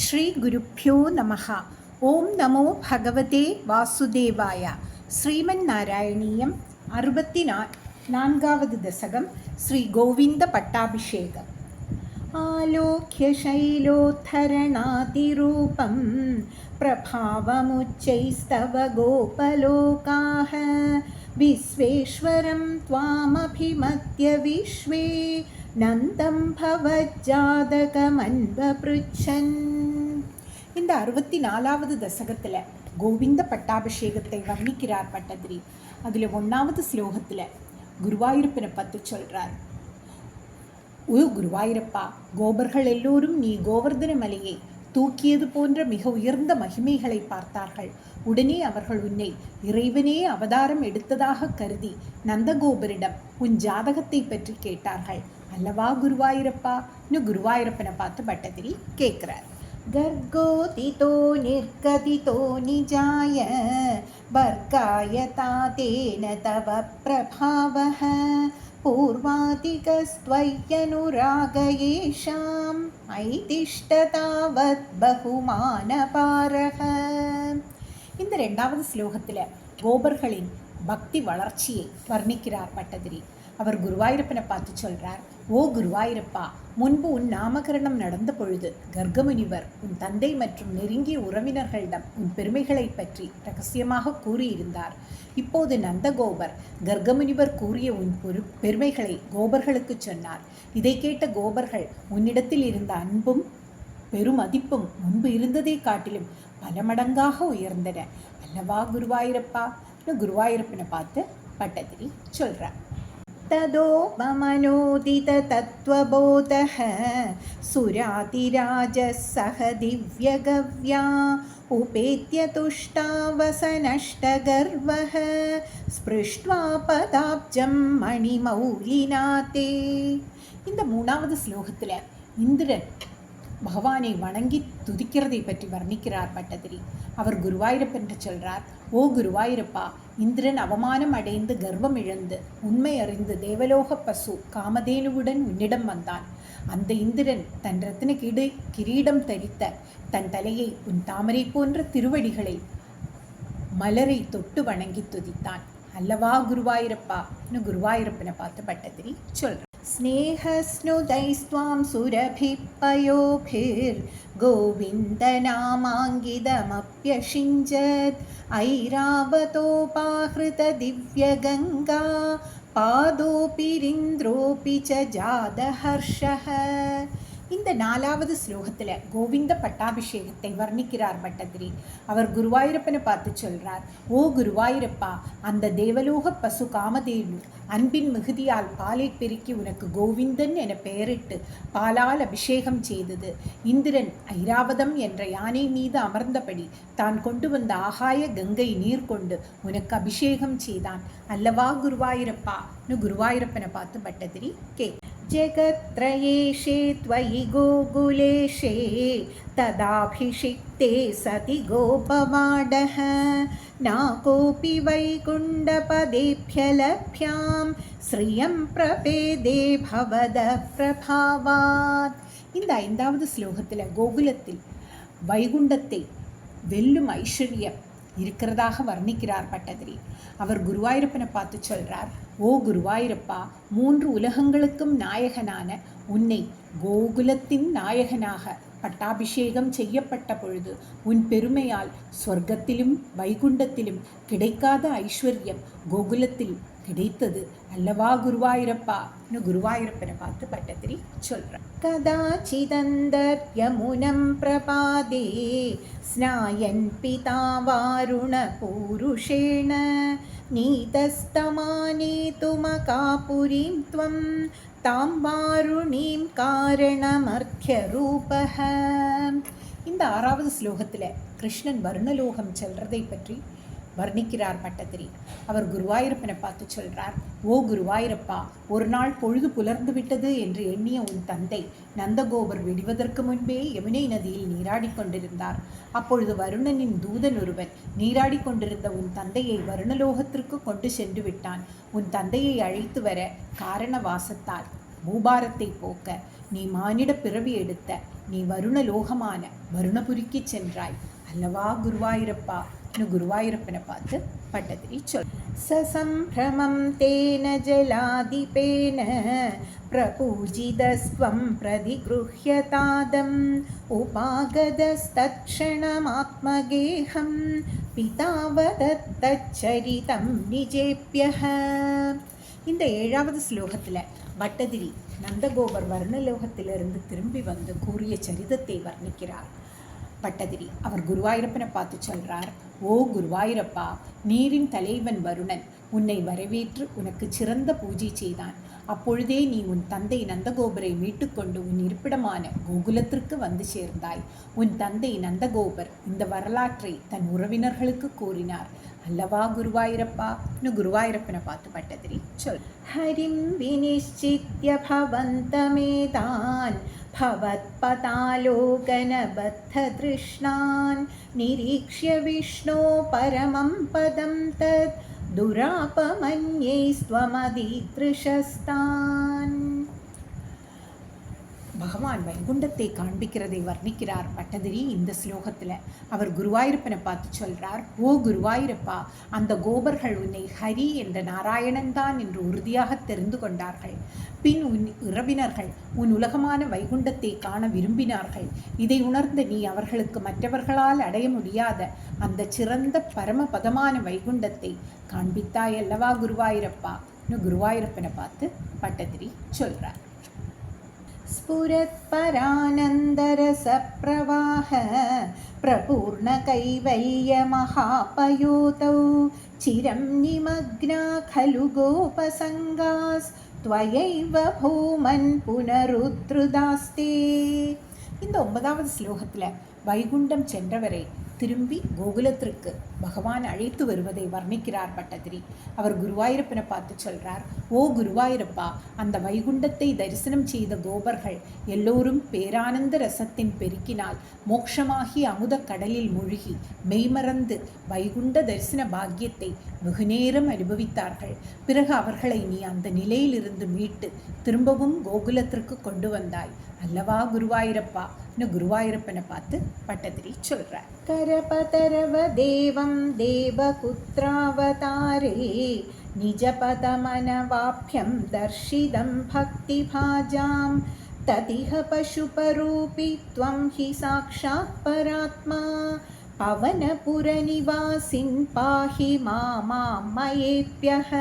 ஸ்ரீ குருப்யோ நமஹ. ஓம் நமோ பகவதே வாசுதேவாய. ஸ்ரீமன் நாராயணீயம் 64வது தசகம். ஸ்ரீ கோவிந்த பட்டாபிஷேகம். ஆலோக்ய சைலோத்தரணாதிரூபம் பிரபாவமுச்சைஸ்தவ கோபலோகாஹ விஸ்வேஸ்வரம் த்வாமபிமத்ய விஸ்வே நந்தம் பவஜாதகமன்பபிருச்சன். இந்த 64வது தசகத்தில் கோவிந்த பட்டாபிஷேகத்தை வர்ணிக்கிறார் பட்டதிரி. அதில் 1வது ஸ்லோகத்தில் குருவாயூரப்பனை பற்றி சொல்கிறார். ஓ குருவாயூரப்பா, கோபர்கள் எல்லோரும் நீ கோவர்தன மலையை தூக்கியது போன்ற மிக உயர்ந்த மகிமைகளை பார்த்தார்கள். உடனே அவர்கள் உன்னை இறைவனே அவதாரம் எடுத்ததாக கருதி நந்தகோபரிடம் உன் ஜாதகத்தை பற்றி கேட்டார்கள் அல்லவா குருவாயூரப்பா? இன்னும் குருவாயூரப்பனை பார்த்து பட்டதிரி கேட்குறார். கர்கோதிதோ நிர்கதிதோ நிஜாய வர்காய தாதேன தவ பிரபாவஹ பூர்வாதிகஸ்த்வயனுராகயேஷாம் ஐதிஷ்டதாவத் பகுமானபாரஹ. இந்த 2வது ஸ்லோகத்தில் கோபர்களின் பக்தி வளர்ச்சியை வர்ணிக்கிறார் பட்டதிரி. அவர் குருவாயூரப்பனை பார்த்து சொல்கிறார். ஓ குருவாயூரப்பா, முன்பு உன் நாமகரணம் நடந்த பொழுது கர்கமுனிவர் உன் தந்தை மற்றும் நெருங்கிய உறவினர்களிடம் உன் பெருமைகளை பற்றி ரகசியமாக கூறியிருந்தார். இப்போது நந்தகோபர் கர்கமுனிவர் கூறிய உன் பெருமைகளை கோபர்களுக்கு சொன்னார். இதை கேட்ட கோபர்கள் உன்னிடத்தில் இருந்த அன்பும் பெருமதிப்பும் முன்பு இருந்ததை காட்டிலும் பல மடங்காக உயர்ந்தன அல்லவா குருவாயூரப்பா? குருவாயூரப்பனை பார்த்து பட்டதிரி சொல்கிறார். ததோ மமனோதித தத்வபோதஹ சுராதிராஜः சஹ திவ்யகவ்யா உபேத்ய துஷ்டாவசனஷ்டகர்வஹ ஸ்பிருஷ்ட்வா பதாப்ஜம் மணிமௌலிநாதே. இந்த 3வது ஸ்லோகத்தில் இந்திரன் பகவானை வணங்கி துதிக்கிறதை பற்றி வர்ணிக்கிறார் பட்டதிரி. அவர் குருவாயூரப்பன் என்று சொல்கிறார். ஓ குருவாயூரப்பா, இந்திரன் அவமானம் அடைந்து கர்வம் இழந்து உண்மை அறிந்து தேவலோக பசு காமதேனுவுடன் உன்னிடம் வந்தான். அந்த இந்திரன் தன் ரத்தின கிரீடம் தரித்த தன் தலையை உன் தாமரை போன்ற திருவடிகளை மலரை தொட்டு வணங்கி துதித்தான் அல்லவா குருவாயூரப்பா? குருவாயூரப்பனை பார்த்து பட்டதிரி சொல்கிறார். ஸ்நேகஸ்னுதைஸ்த்வாம் சுரபிப் பயோபிர்கோவிந்தநாமாங்கிதமப்யஷிஞ்சத் ஐராவதோபாஹ்ருததிவ்யகங்கா பாதோபிரிந்திரோபி ச ஜாதஹர்ஷஹ. இந்த 4வது ஸ்லோகத்தில் கோவிந்த பட்டாபிஷேகத்தை வர்ணிக்கிறார் பட்டதிரி. அவர் குருவாயூரப்பனை பார்த்து சொல்கிறார். ஓ குருவாயூரப்பா, அந்த தேவலோக பசு காமதேனு அன்பின் மிகுதியால் பாலை பெருக்கி உனக்கு கோவிந்தன் என பெயரிட்டு பாலால் அபிஷேகம் செய்தது. இந்திரன் ஐராவதம் என்ற யானை மீது அமர்ந்தபடி தான் கொண்டு வந்த ஆகாய கங்கை நீர் கொண்டு உனக்கு அபிஷேகம் செய்தான் அல்லவா குருவாயூரப்பா? குருவாயூரப்பனை பார்த்து பட்டதிரி ஜெகத்ரயேஷே த்வயி கோகுலேஷே ததாபிஷிக்தே சதி கோபவாடஹ நாகோபி வைகுண்டபதேப்யலப்யாம் ஸ்ரீயம் பிரபேதே பவத பிரபாவாத். இந்த 5வது ஸ்லோகத்தில் கோகுலத்தில் வைகுண்டத்தை வெல்லும் ஐஸ்வர்யம் இருக்கிறதாக வர்ணிக்கிறார் பட்டதிரி. அவர் குருவாயூரப்பனை பார்த்து சொல்கிறார். ஓ குருவாயூரப்பா, 3 உலகங்களுக்கும் நாயகனான உன்னை கோகுலத்தின் நாயகனாக பட்டாபிஷேகம் செய்யப்பட்ட பொழுது உன் பெருமையால் சொர்க்கத்திலும் வைகுண்டத்திலும் கிடைக்காத ஐஸ்வர்யம் கோகுலத்தில் கிடைத்தது அல்லவா குருவாயூரப்பா? குருவாயூரப்பனை பார்த்து பட்டதிரி சொல்கிறார். கதாச்சிதந்தர்யமுனம் பிரபாதே ஸ்நாயன் பிதா வாருண பூருஷேண நீதஸ்தமானேதுமகாபுரீம் த்வம் தாம் வாருணீம் காரணமர்த்தியரூபஹ. இந்த 6வது ஸ்லோகத்தில் கிருஷ்ணன் வருணலோகம் செல்றதை பற்றி வர்ணிக்கிறார் பட்டதிரி. அவர் குருவாயூரப்பனை பார்த்து சொல்கிறார். ஓ குருவாயூரப்பா, ஒரு நாள் பொழுது புலர்ந்து விட்டது என்று எண்ணிய உன் தந்தை நந்தகோபர் விடுவதற்கு முன்பே யமுனை நதியில் நீராடி கொண்டிருந்தார். அப்பொழுது வருணனின் தூதன் ஒருவன் நீராடி கொண்டிருந்த உன் தந்தையை வருணலோகத்திற்கு கொண்டு சென்று விட்டான். உன் தந்தையை அழைத்து வர காரண வாசத்தால் பூபாரத்தை போக்க நீ மானிட பிறவி எடுத்த நீ வருணலோகமான வருணபுரிக்கு சென்றாய் அல்லவா குருவாயூரப்பா. குருவாயூரப்பனை பார்த்து பட்டதிரி சொல். சசம்பிரமம் தேன ஜலாதிபேன பிரபூஜிதஸ்வம் பிரதிகృஹ்யதாதம் உபாகதஸ்தத்க்ஷணமாத்மகேஹம் பிதாவதத்தச்சரிதம் நிஜேப்யஹ. இந்த 7வது ஸ்லோகத்தில் பட்டதிரி நந்தகோபர் வர்ணலோகத்திலிருந்து திரும்பி வந்து கூறிய சரிதத்தை வர்ணிக்கிறார். பட்டதிரி அவர் குருவாயூரப்பனை பார்த்து சொல்கிறார், ஓ குருவாயூரப்பா, நீரின் தலைவன் வருணன் உன்னை வரவேற்று உனக்கு சிறந்த பூஜை செய்தான். அப்பொழுதே நீ உன் தந்தை நந்தகோபரை மீட்டுக்கொண்டு உன் இருப்பிடமான கோகுலத்திற்கு வந்து சேர்ந்தாய். உன் தந்தை நந்தகோபர் இந்த வரலாற்றை தன் உறவினர்களுக்கு கூறினார் அல்லவா குருவாயூரப்பா. குருவாயூரப்பனை பார்த்து பட்டதிரி சொல். ஹரிம் வினிஷ்சித்ய பவந்தமேதான் भवत्पतालोकनबद्धतृष्णान् निरीक्ष्य विष्णो परमं पदं तत् दुरापमन्यैस्त्वमदीदृशस्तान्. பகவான் வைகுண்டத்தை காண்பிக்கிறதை வர்ணிக்கிறார் பட்டதிரி இந்த ஸ்லோகத்தில். அவர் குருவாயூரப்பனை பார்த்து சொல்கிறார், ஓ குருவாயூரப்பா, அந்த கோபர்கள் உன்னை ஹரி என்ற நாராயணன் தான் என்று உறுதியாக தெரிந்து கொண்டார்கள். பின் உன் உறவினர்கள் உன் உலகமான வைகுண்டத்தை காண விரும்பினார்கள். இதை உணர்ந்த நீ அவர்களுக்கு மற்றவர்களால் அடைய முடியாத அந்த சிறந்த பரமபதமான வைகுண்டத்தை காண்பித்தாய் அல்லவா குருவாயூரப்பா. குருவாயூரப்பனை பார்த்து பட்டதிரி சொல்கிறார். स्फुरत्परानन्दरसप्रवाह प्रपूर्णकैवल्यमहापयोतौ चिरं निमग्ना खलु गोपसङ्गास्त्वयैव भूमन् पुनरुद्धृतास्ते. இந்த 9வது ஸ்லோகத்தில் வைகுண்டம் சென்றவரை திரும்பி கோகுலத்திற்கு பகவான் அழைத்து வருவதை வர்ணிக்கிறார் பட்டதிரி. அவர் குருவாயூரப்பனை பார்த்து சொல்கிறார், ஓ குருவாயூரப்பா, அந்த வைகுண்டத்தை தரிசனம் செய்த கோபர்கள் எல்லோரும் பேரானந்த ரசத்தின் பெருக்கினால் மோட்சமாகி அமுத கடலில் மூழ்கி மெய்மறந்து வைகுண்ட தரிசன பாக்கியத்தை வெகுநேரம் அனுபவித்தார்கள். பிறகு அவர்களை நீ அந்த நிலையிலிருந்து மீட்டு திரும்பவும் கோகுலத்திற்கு கொண்டு வந்தாய் அல்லவா குருவாயூரப்பா. குருவாயூரப்பனை பார்த்து பட்டதிரி சொல்கிறார். கரபதரவ தேவம் தேவபுத்ராவதாரே நிஜபதமனவாப்யம் தர்ஷிதம் பக்திபாஜாம் ததிஹ பசுபரூபி த்வம் ஹி சாக்ஷாத் பராத்மா பவனபுரநிவாசின் பாஹி மாமயேப்யஹ.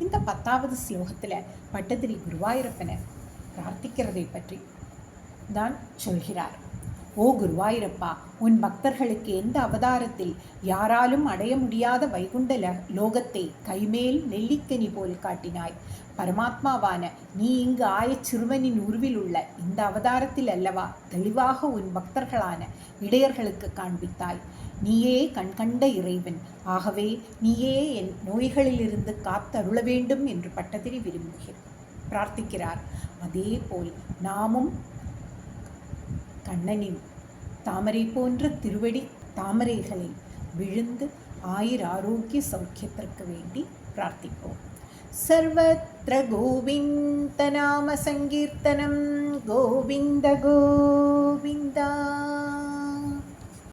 இந்த 10வது ஸ்லோகத்தில் பட்டதிரி குருவாயூரப்பனை பிரார்த்திக்கிறதை பற்றி தான் சொல்கிறார். ஓ குருவாயூரப்பா, உன் பக்தர்களுக்கு எந்த அவதாரத்தில் யாராலும் அடைய முடியாத வைகுண்ட லோகத்தை கைமேல் நெல்லிக்கனி போல் காட்டினாய். பரமாத்மாவான நீ இங்கு ஆயச் சிறுவனின் உருவில் உள்ள இந்த அவதாரத்தில் அல்லவா தெளிவாக உன் பக்தர்களான இடையர்களுக்கு காண்பித்தாய். நீயே கண்கண்ட இறைவன். ஆகவே நீயே என் நோய்களிலிருந்து காத்தருள வேண்டும் என்று பட்டதிரி பிரார்த்திக்கிறார். அதே போல் நாமும் கண்ணனின் தாமரை போன்ற திருவடி தாமரைகளில் விழுந்து ஆரோக்கிய சௌக்கியத்திற்கு வேண்டி பிரார்த்திப்போம். சர்வத்ர கோவிந்த நாம சங்கீர்த்தனம் கோவிந்த கோவிந்தா.